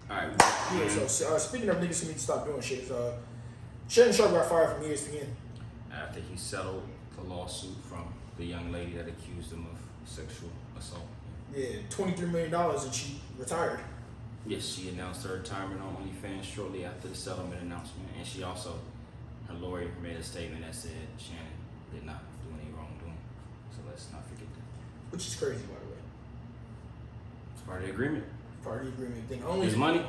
All right. Yeah. So speaking of niggas who need to stop doing shit, Shannon Sharpe got fired from ESPN after he settled the lawsuit from the young lady that accused him of sexual assault. Yeah, $23 million, and she retired. Yes, she announced her retirement on OnlyFans shortly after the settlement announcement, and she also, her lawyer made a statement that said Shannon did not do any wrongdoing. So let's not forget that. Which is crazy, by the way. It's part of the agreement. Part of the agreement thing. Only his money.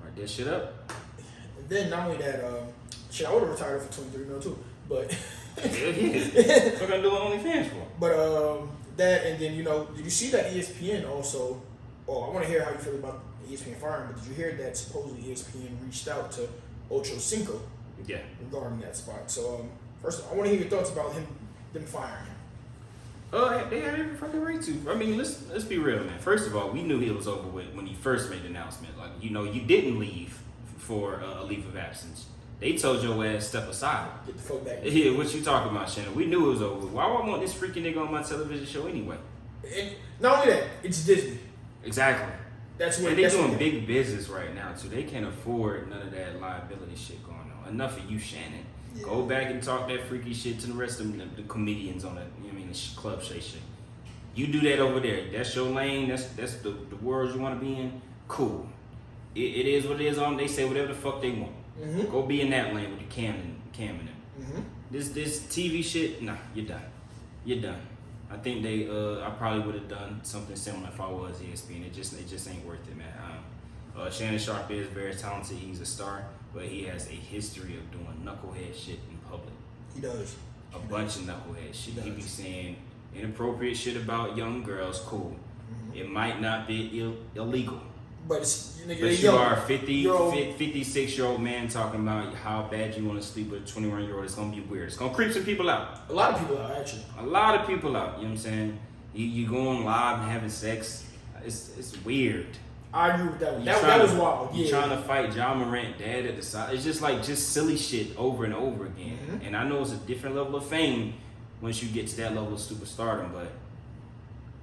Write that shit up. And then not only that, shit, I would have retired for $23 million too. But yeah. What gonna do OnlyFans for? But that, and then did you see that ESPN also? Oh, I want to hear how you feel about ESPN firing. But did you hear that supposedly ESPN reached out to Ochocinco? Yeah. Regarding that spot. So first, I want to hear your thoughts about them firing him. They had every fucking right to. I mean, let's be real, man. First of all, we knew he was over with when he first made the announcement. Like, you didn't leave for a leave of absence. They told your ass step aside. Get the fuck back. Yeah, what you talking about, Shannon? We knew it was over with. Why would I want this freaking nigga on my television show anyway? And not only that, it's Disney. Exactly. That's what they're doing big business right now too. They can't afford none of that liability shit going on. Enough of you, Shannon. Yeah. Go back and talk that freaky shit to the rest of the comedians on the Club Shay shit. You do that over there. That's your lane. That's the world you want to be in. Cool. It is what it is. They say whatever the fuck they want. Mm-hmm. Go be in that lane with the Cam and them. Mm-hmm. This TV shit. Nah, you're done. You're done. I think I probably would have done something similar if I was ESPN. It just ain't worth it, man. Shannon Sharpe is very talented. He's a star, but he has a history of doing knucklehead shit in public. He does. A bunch of knucklehead shit. He be saying inappropriate shit about young girls. Cool. Mm-hmm. It might not be illegal. But it's you are a 56-year-old man talking about how bad you want to sleep with a 21-year-old. It's gonna be weird. It's gonna creep some people out. A lot of people out, actually. A lot of people out. You know what I'm saying? You going live and having sex. It's weird. I agree with that one. That was wild. You're trying to fight John Morant, dad at the side. It's just silly shit over and over again. Mm-hmm. And I know it's a different level of fame once you get to that level of superstardom, but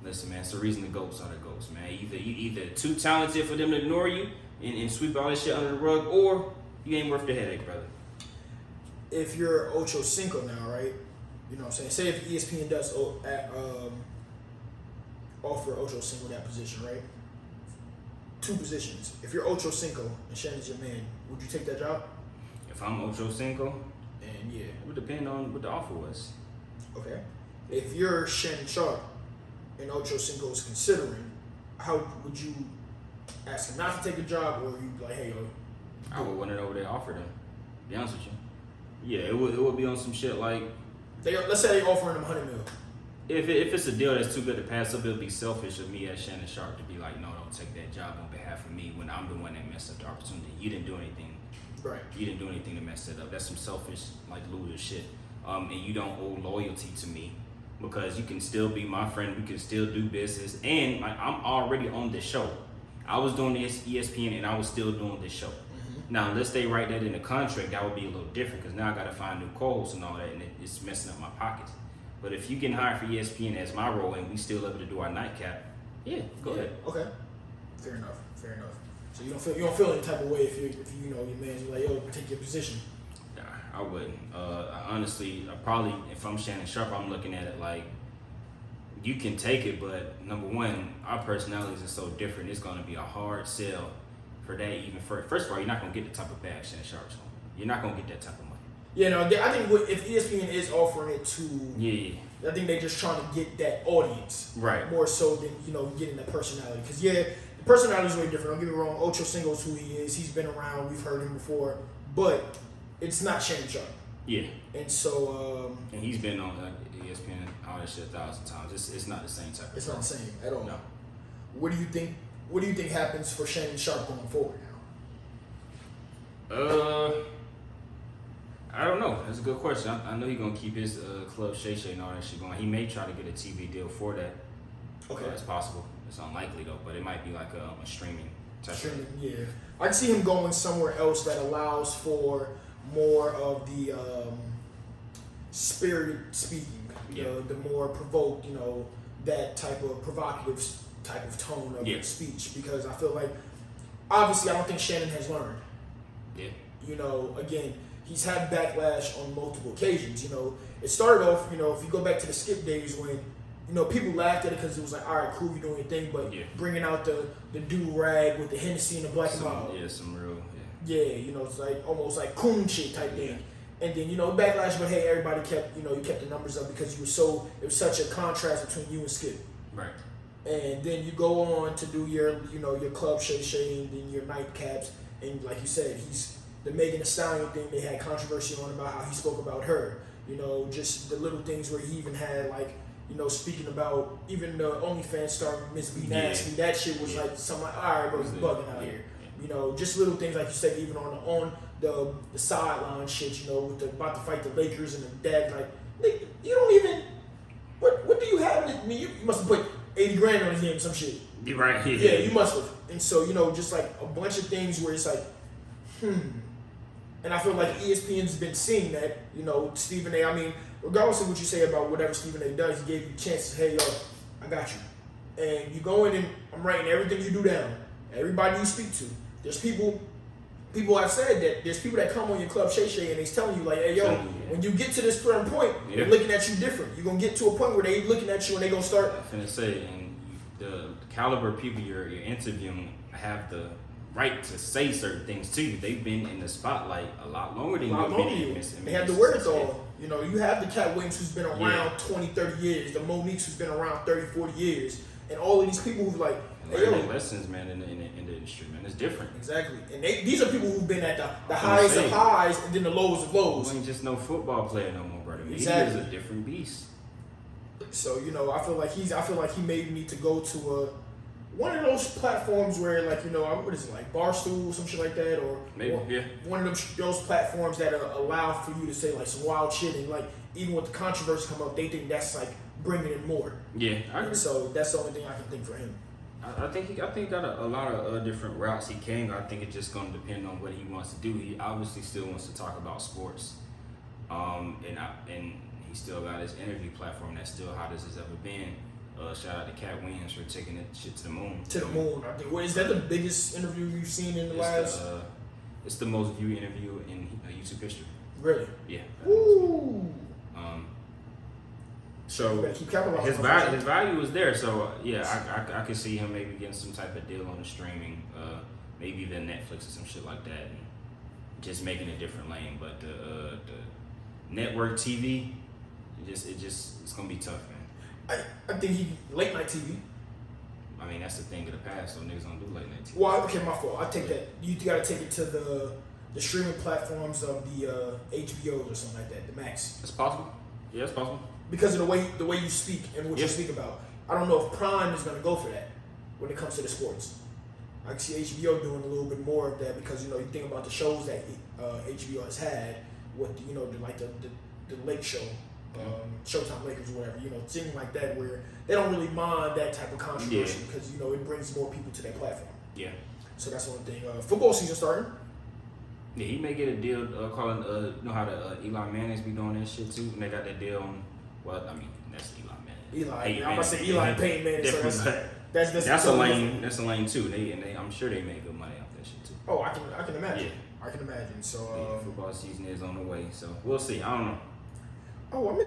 listen, man, it's the reason the GOATs are the GOATs, man. You either too talented for them to ignore you and sweep all this shit under the rug, or you ain't worth the headache, brother. If you're Ochocinco now, right? You know what I'm saying? Say if ESPN does offer Ochocinco that position, right? Two positions. If you're Ochocinco and Shannon's your man, would you take that job? If I'm Ochocinco? And yeah. It would depend on what the offer was. Okay. If you're Shannon Sharpe and Ochocinco is considering, how would you ask him not to take a job, or you like, hey, I would want to know what they offered him. To be honest with you. Yeah, it would be on some shit like. Let's say they offering him $100 million. If it's a deal that's too good to pass up, it'll be selfish of me as Shannon Sharpe to be like, no, don't take that job on behalf of me when I'm the one that messed up the opportunity. You didn't do anything. Right. You didn't do anything to mess it up. That's some selfish, loser shit. And you don't owe loyalty to me because you can still be my friend. We can still do business. And I'm already on this show. I was doing this ESPN and I was still doing this show. Mm-hmm. Now, unless they write that in the contract, that would be a little different because now I got to find new co-hosts and all that, and it's messing up my pockets. But if you can hire for ESPN as my role and we still able to do our nightcap, yeah, go ahead. Okay. Fair enough. So you don't feel any type of way if you know your man's like, yo, take your position. Nah, I wouldn't. Honestly, probably if I'm Shannon Sharpe, I'm looking at it like you can take it, but number one, our personalities are so different. It's going to be a hard sell for that. Even first of all, you're not going to get the type of bag Shannon Sharpe's on. You're not going to get that type of money. Yeah, no, I think if ESPN is offering it to, I think they're just trying to get that audience, right? More so than getting that personality. Because the personality is really different. Don't get me wrong, Ochocinco's who he is. He's been around. We've heard him before, but it's not Shannon Sharpe. Yeah. And so. And he's been on ESPN all that shit 1,000 times. It's not the same type of. It's not the same at all. No. What do you think? What do you think happens for Shannon Sharpe going forward now? I don't know. That's a good question. I know he's gonna keep his Club Shay and all that shit going. He may try to get a TV deal for that. Okay, that's possible. It's unlikely though, but it might be like a streaming type. Streaming, yeah. I can see him going somewhere else that allows for more of the spirited speaking. The more provoked, that type of provocative type of tone of speech. Because I feel like obviously, I don't think Shannon has learned. Yeah. You know, again, he's had backlash on multiple occasions. You know, it started off, you know, if you go back to the Skip days when, you know, people laughed at it because it was like, all right, cool, you're doing your thing, but bringing out the do-rag with the Hennessy and the black and mild. Yeah, some real, yeah, you know, it's like almost like coon shit type thing. And then, you know, backlash, but hey, everybody kept, you know, you kept the numbers up because it was such a contrast between you and Skip. Right. And then you go on to do your, you know, your club Shay and then your nightcaps. And like you said, he's the Megan Thee Stallion thing, they had controversy on about how he spoke about her. You know, just the little things where he even had like, you know, speaking about even the OnlyFans star Miss B Nasty, that shit was like something like, all right, bro, he's bugging out here. You know, just little things like you said, even on the sideline shit, you know, with about to fight the Lakers and the dad, like, you don't even, what do you have? I mean, you must have put 80 grand on his name or some shit. You're right. Yeah, you must have. And so, you know, just like a bunch of things where it's like, And I feel like ESPN's been seeing that, you know, Stephen A. I mean, regardless of what you say about whatever Stephen A. does, he gave you a chance to, hey, yo, I got you. And you go in and I'm writing everything you do down. Everybody you speak to. There's people have said that there's people that come on your club Shay and they're telling you like, hey, yo, when you get to this certain point, they're looking at you different. You're going to get to a point where they're looking at you and they're going to start. I'm finna say, and the caliber of people you're interviewing have the right to say certain things to you. They've been in the spotlight a lot longer than you've been in this. They have the wherewithal. You know, you have the Cat Williams who's been around 20, 30 years, the Monique's who's been around 30, 40 years, and all of these people who've like, hey, learning lessons, man, in the industry, man. It's different. Exactly. And these are people who've been at the highest of highs and then the lowest of lows. You ain't just no football player no more, brother. Exactly. He is a different beast. So, you know, I feel like he may need to go to one of those platforms where, like, you know, what is it, like Barstool, some shit like that, or maybe, one of those platforms that allow for you to say like some wild shit, and like even with the controversy come up, they think that's like bringing in more. Yeah, I agree. So that's the only thing I can think for him. I think he got a lot of different routes he can go. I think it's just going to depend on what he wants to do. He obviously still wants to talk about sports, and he still got his interview platform that's still hot as it's ever been. Shout out to Cat Williams for taking that shit to the moon. To the moon. I think. Is that the biggest interview you've seen in the last? It's the most viewed interview in YouTube history. Really? Yeah. Ooh. So his value is there. So yeah, I could see him maybe getting some type of deal on the streaming, maybe even Netflix or some shit like that, and just making a different lane. But the network TV, it's gonna be tough, man. I think late night TV. I mean, that's the thing of the past, so niggas don't do late night TV. Well, okay, my fault. I take that. You gotta take it to the streaming platforms of the HBOs or something like that, the Max. It's possible. Yeah, it's possible. Because of the way you speak and what you speak about. I don't know if Prime is gonna go for that when it comes to the sports. I can see HBO doing a little bit more of that because, you know, you think about the shows that HBO has had with, you know, the Lake Show. Showtime Lakers or whatever, you know, things like that where they don't really mind that type of controversy because, you know, it brings more people to their platform. Yeah. So that's one thing. Football season starting. Yeah, he may get a deal calling, you know how the Eli Manning's be doing that shit too? And they got that deal on, well, I mean, that's Eli Manning. I'm about to say Eli and Peyton Manning. So that's a lane. That's a lane too. I'm sure they make good money off that shit too. Oh, I can imagine. Yeah. I can imagine. So football season is on the way. So we'll see. I don't know. Oh,